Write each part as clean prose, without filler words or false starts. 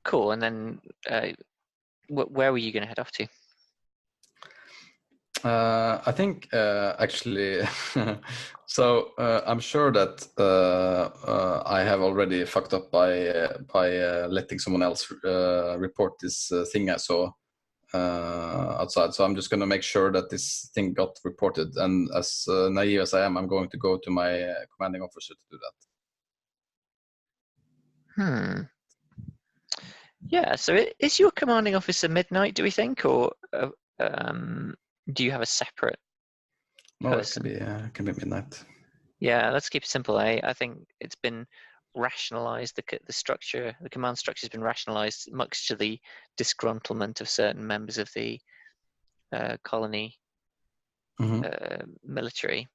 Cool. And then where were you going to head off to? I think actually, so I'm sure that I have already fucked up by letting someone else report this thing I saw outside. So I'm just going to make sure that this thing got reported. And as naive as I am, I'm going to go to my commanding officer to do that. Yeah. So is your commanding officer Midnight, do we think, or do you have a separate person? It can be Midnight. Yeah, let's keep it simple. I think it's been rationalized. The structure, the command structure has been rationalized, much to the disgruntlement of certain members of the colony military.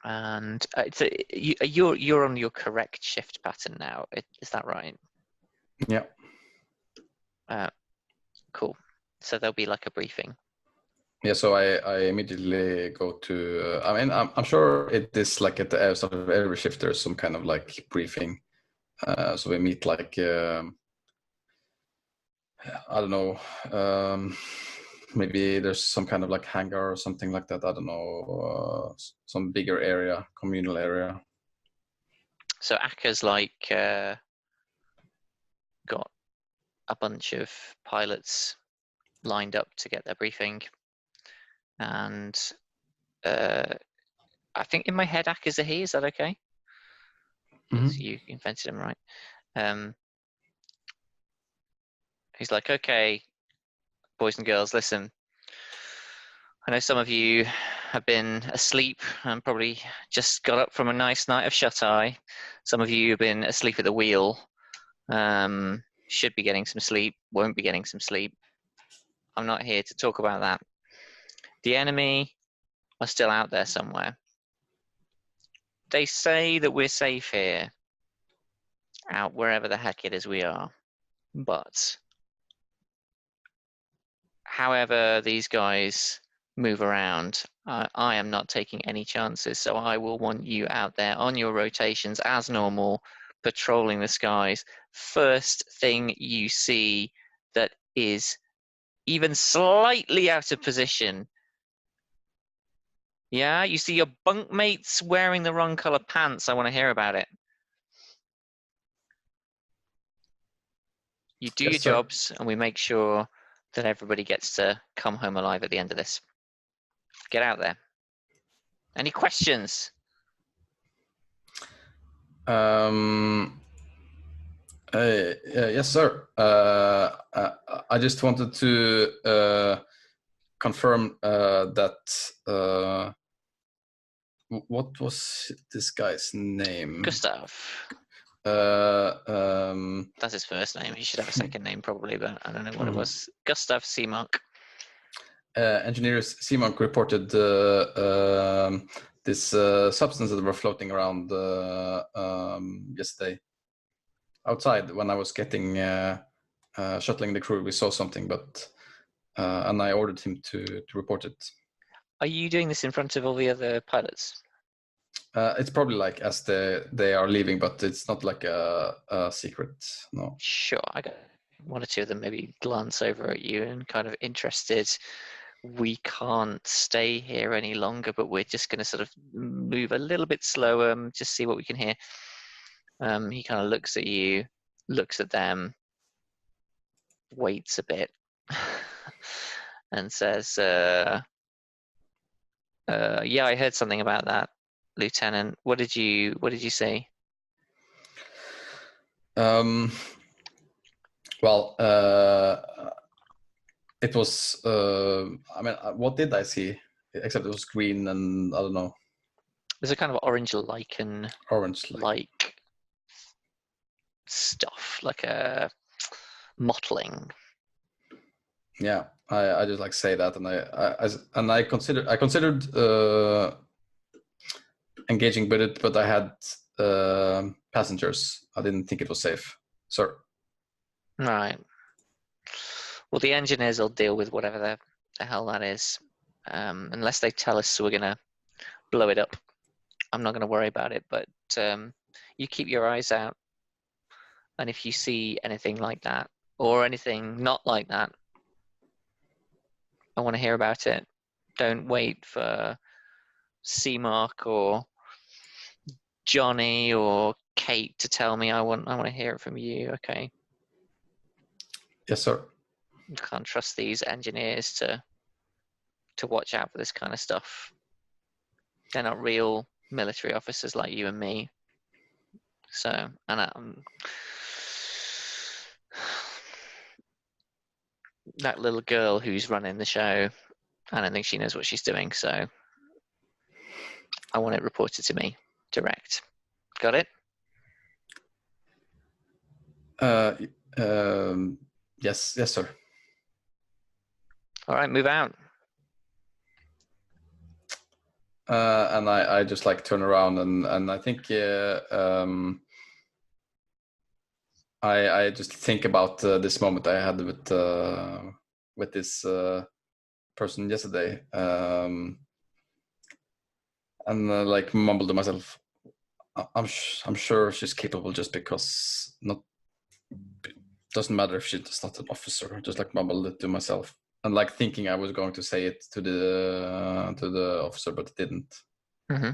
And so you're on your correct shift pattern now. Is that right? Yeah. Cool. So there'll be like a briefing. Yeah, so I immediately go to. I mean, I'm sure it is like at the start of every shift. There's some kind of like briefing. So we meet like I don't know. Maybe there's some kind of like hangar or something like that. I don't know. Some bigger area, communal area. So Acker's like got a bunch of pilots lined up to get their briefing, and I think in my head Acker's a he. Is that okay? Because you invented him, right? He's like, okay, boys and girls, listen. I know some of you have been asleep and probably just got up from a nice night of shut-eye. Some of you have been asleep at the wheel. Should be getting some sleep, won't be getting some sleep. I'm not here to talk about that. The enemy are still out there somewhere. They say that we're safe here, out wherever the heck it is we are. But however these guys move around, I am not taking any chances. So I will want you out there on your rotations as normal, patrolling the skies. First thing you see that is even slightly out of position. Yeah, you see your bunkmates wearing the wrong color pants. I want to hear about it. You do your jobs, and we make sure that everybody gets to come home alive at the end of this. Get out there. Any questions? Yes, sir. I just wanted to confirm that. What was this guy's name? Gustav. That's his first name. He should have a second name probably, but I don't know what it was. Gustav Seamonk. Engineers Seamonk reported this substances that were floating around yesterday. Outside, when I was getting shuttling the crew, we saw something, but and I ordered him to report it. Are you doing this in front of all the other pilots? It's probably like as they are leaving, but it's not like a secret. No. Sure, I got one or two of them maybe glance over at you and kind of interested. We can't stay here any longer, but we're just going to sort of move a little bit slower, just see what we can hear. He kind of looks at you, looks at them, waits a bit, and says, "Yeah, I heard something about that, Lieutenant. What did you say?" Well, it was. I mean, what did I see? Except it was green, and I don't know. There's a kind of orange lichen, like stuff, like a mottling. Yeah, I just like say that, and I considered engaging with it, but I had passengers. I didn't think it was safe, sir. Right. Well, the engineers will deal with whatever the hell that is, unless they tell us we're gonna blow it up. I'm not gonna worry about it, but you keep your eyes out. And if you see anything like that or anything not like that, I want to hear about it. Don't wait for C-Mark or Johnny or Kate to tell me. I want to hear it from you. Okay. Yes, sir. You can't trust these engineers to watch out for this kind of stuff. They're not real military officers like you and me. So, and that little girl who's running the show, I don't think she knows what she's doing. So, I want it reported to me direct. Got it? Yes, yes, sir. All right, move out. And I just like turn around and I think I just think about this moment I had with this person yesterday, and like mumble to myself, I'm sure she's capable, just because not doesn't matter if she's not an officer. Just like mumbled it to myself, and like thinking I was going to say it to the officer, but didn't. Mm-hmm.